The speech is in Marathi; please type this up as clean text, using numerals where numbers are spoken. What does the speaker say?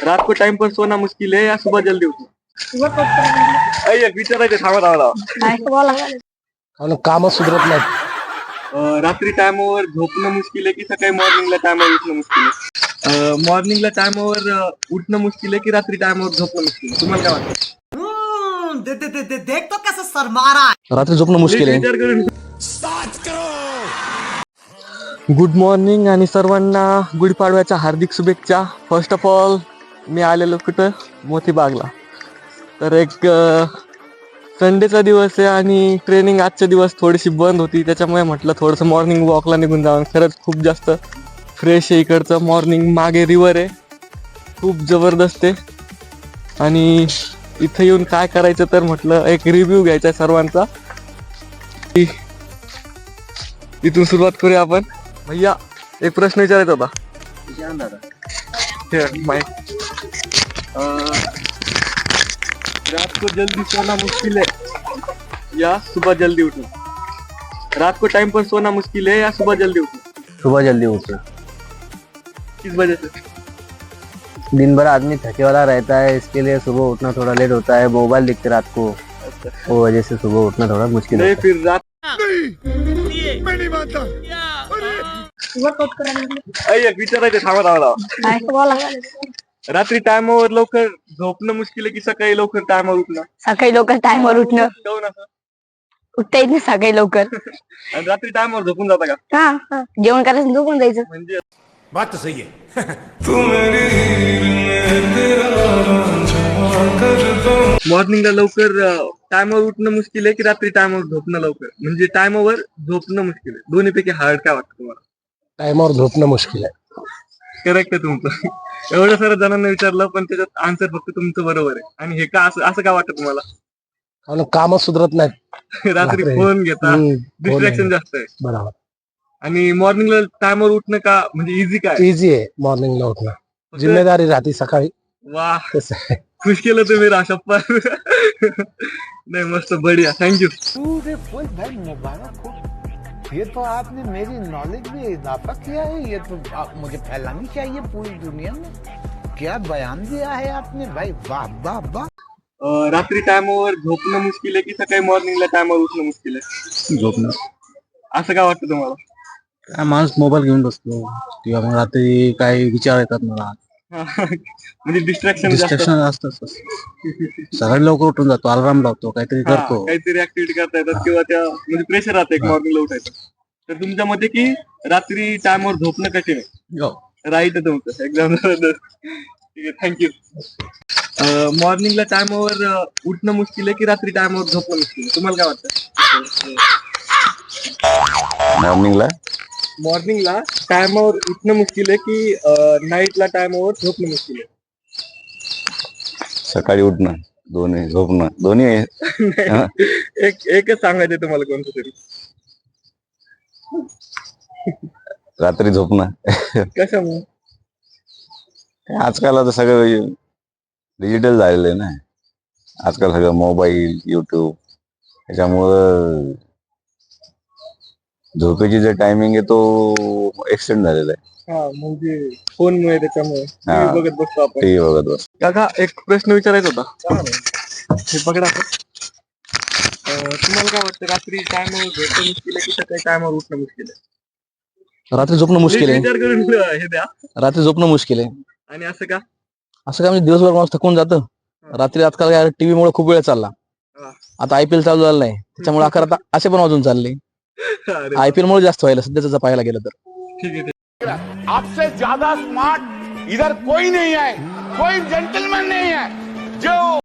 रात को टाइम पर सोना मुश्किल है या सुबह जल्दी उठना? विचारायचं थांबा. कामच सुधरत नाही. रात्री टायमावर झोपणं मुश्किल आहे की सकाळी मॉर्निंगला टायमावर उठणं मुश्किल आहे? मॉर्निंगला टायमावर उठणं मुश्किल आहे की रात्री टायमावर झोपणं मुश्किल आहे? तुम्हाला काय वाटतं? देख तो कैसे शर्मा रहा है. रात्री झोपणं मुश्किल आहे. विचार करून गुड मॉर्निंग आणि सर्वांना गुढीपाडव्याच्या हार्दिक शुभेच्छा. फर्स्ट ऑफ ऑल मी आलेलो कुठं मोतीबागला. तर एक संडेचा दिवस आहे आणि ट्रेनिंग आजच्या दिवस थोडीशी बंद होती, त्याच्यामुळे म्हटलं थोडंसं मॉर्निंग वॉकला निघून जावं. खरंच खूप जास्त फ्रेश आहे इकडचं मॉर्निंग. मागे रिव्हर आहे, खूप जबरदस्त आहे. आणि इथं येऊन काय करायचं तर म्हटलं एक रिव्ह्यू घ्यायचा आहे सर्वांचा. इथून सुरुवात करूया आपण. भैया एक प्रश्न विचारायचा होता. रात को जल्दी सोना मुश्किल है या सुबह जल्दी उठना? रात को टाइम पर सोना मुश्किल है या सुबह जल्दी उठना? सुबह जल्दी उठो. किस वजह से? दिन भर आदमी थके वाला रहता है, इसके लिए सुबह उठना थोड़ा लेट होता है. मोबाइल देखते रात को, वो वजह से सुबह उठना थोड़ा मुश्किल नहीं, होता है. फिर रात विचारायचं थांबा. रात्री टायमावर लवकर झोपणं मुश्किल आहे की सकाळी लवकर टायमावर उठणं? सकाळी लवकर टाइमवर उठणं. काहून असं? उठता येत नाही सकाळी लवकर. आणि रात्री टायमावर झोपून जाता का? हा जेवण करायचं झोपून जायचं. म्हणजे बात तो सही है. मॉर्निंगला लवकर टायमावर उठणं मुश्किल आहे की रात्री टायमावर झोपणं लवकर म्हणजे टायमावर झोपणं मुश्किल आहे? दोन्हीपैकी हार्ड काय वाटतं तुम्हाला? टाइमवर झोपणं मुश्किल आहे. करेक्ट आहे तुमचं. एवढ्या साऱ्या जणांना विचारलं पण त्याच्यात आन्सर फक्त तुमचं बरोबर आहे. आणि हे का असं काय वाटतं तुम्हाला? कामच सुधरत नाही. रात्री फोन घेता, डिस्ट्रॅक्शन जास्त आहे. बरोबर. आणि मॉर्निंगला टायमावर उठणं का म्हणजे इझी काय? इझी आहे मॉर्निंगला उठणं. जिम्मेदारी राहते सकाळी. वा, तसं आहे. खुश केलं तुम्ही राशप्पा. नाही मस्त बढिया, थँक्यू. मुबारक हो. ये तो आपने मेरी नॉलेज में इजाफा किया है. ये तो मुझे फैलानी चाहिए पूरी दुनिया में. क्या बयान दिया है आपने भाई, वाह वाह वाह. रात्री टायमावर झोपणं मुश्किल आहे की सकाळी मॉर्निंगला टायमावर उठणं मुश्किल आहे? झोपणं. असं काय वाटतं तुम्हाला? काय माणूस मोबाईल घेऊन बसतो किंवा मग रात्री काही विचार येतात मला. म्हणजे डिस्ट्रॅक्शन असतं. सकाळी लवकर उठून जातो, अलार्म लावतो, काहीतरी करतो. काहीतरी ऍक्टिव्हिटी करता येतात किंवा त्या म्हणजे प्रेशर राहतं एक मॉर्निंगला उठायचं. तर तुमच्या मते की रात्री टायमावर झोपणं कठीण आहे? राईट आहे तुमचं, एकदम जबरदस्त. ठीक आहे, थँक्यू. मॉर्निंगला टायमावर उठणं मुश्किल आहे की रात्री टायमावर झोपणं मुश्किल आहे? तुम्हाला काय वाटतं? मॉर्निंगला टायमावर उठणं मुश्किल आहे की नाईटला टायमावर झोपणं मुश्किल आहे? सकाळी उठणं, दोन्ही झोपणं, दोन्ही आहे. एकच सांगायचं तुम्हाला कोणतं तरी? रात्री झोपणं. कशामुळे? आजकाल आता सगळं डिजिटल झालेलं आहे ना. आजकाल सगळं मोबाईल, युट्यूब, त्याच्यामुळं झोपेची जे टायमिंग आहे तो एक्सटेंड झालेला आहे. म्हणजे फोनमुळे, त्याच्यामुळे TV बघत बसतो आपण. टीव्ही बघत बस. काका एक प्रश्न विचारायचा होता. हे पकडा. तुम्हाला काय वाटतं रात्री टायमावर झोपणं मुश्किल आहे की सकाळी टायमावर उठणं मुश्किल आहे? रात्री झोपणं मुश्किल आहे. विचार करून हे द्या. रात्री झोपणं मुश्किल आहे. आणि असं का? असं काय म्हणजे दिवसभर माणूस थकून जातं. रात्री आजकाल काय टीव्ही मुळे खूप वेळ चालला. आता IPL चालू झालं नाही, त्याच्यामुळे आता असे पण वाजून चालले. IPL मुळे जास्त व्हायला सध्याचं पाहायला गेलं तर. ठीक आहे. आपसे ज्यादा स्मार्ट इधर कोई नहीं है, कोई जेंटलमैन नहीं है जो